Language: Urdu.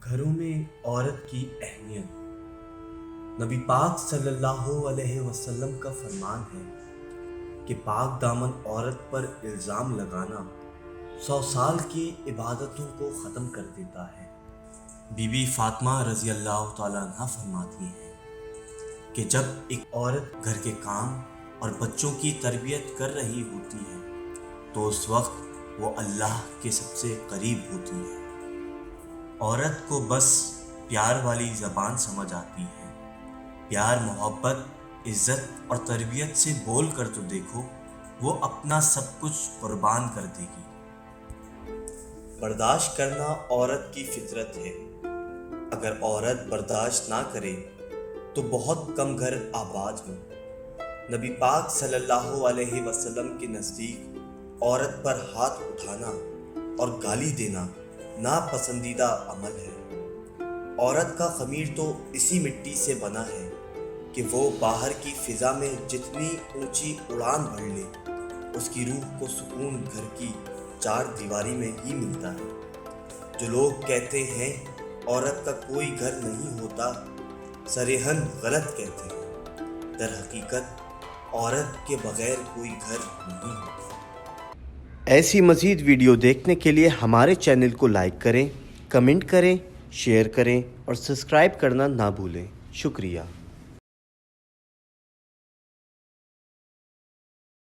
گھروں میں عورت کی اہمیت۔ نبی پاک صلی اللہ علیہ وسلم کا فرمان ہے کہ پاک دامن عورت پر الزام لگانا 100 سال کی عبادتوں کو ختم کر دیتا ہے۔ بی بی فاطمہ رضی اللہ تعالیٰ عنہ فرماتی ہیں کہ جب ایک عورت گھر کے کام اور بچوں کی تربیت کر رہی ہوتی ہے تو اس وقت وہ اللہ کے سب سے قریب ہوتی ہے۔ عورت کو بس پیار والی زبان سمجھ آتی ہے۔ پیار، محبت، عزت اور تربیت سے بول کر تو دیکھو، وہ اپنا سب کچھ قربان کر دے گی۔ برداشت کرنا عورت کی فطرت ہے۔ اگر عورت برداشت نہ کرے تو بہت کم گھر آباد ہوں۔ نبی پاک صلی اللہ علیہ وسلم کے نزدیک عورت پر ہاتھ اٹھانا اور گالی دینا ناپسندیدہ عمل ہے۔ عورت کا خمیر تو اسی مٹی سے بنا ہے کہ وہ باہر کی فضا میں جتنی اونچی اڑان بھر لے، اس کی روح کو سکون گھر کی چار دیواری میں ہی ملتا ہے۔ جو لوگ کہتے ہیں عورت کا کوئی گھر نہیں ہوتا، صریحاً غلط کہتے ہیں۔ در حقیقت عورت کے بغیر کوئی گھر نہیں ہوتا۔ ایسی مزید ویڈیو دیکھنے کے لیے ہمارے چینل کو لائک کریں، کمنٹ کریں، شیئر کریں اور سبسکرائب کرنا نہ بھولیں۔ شکریہ۔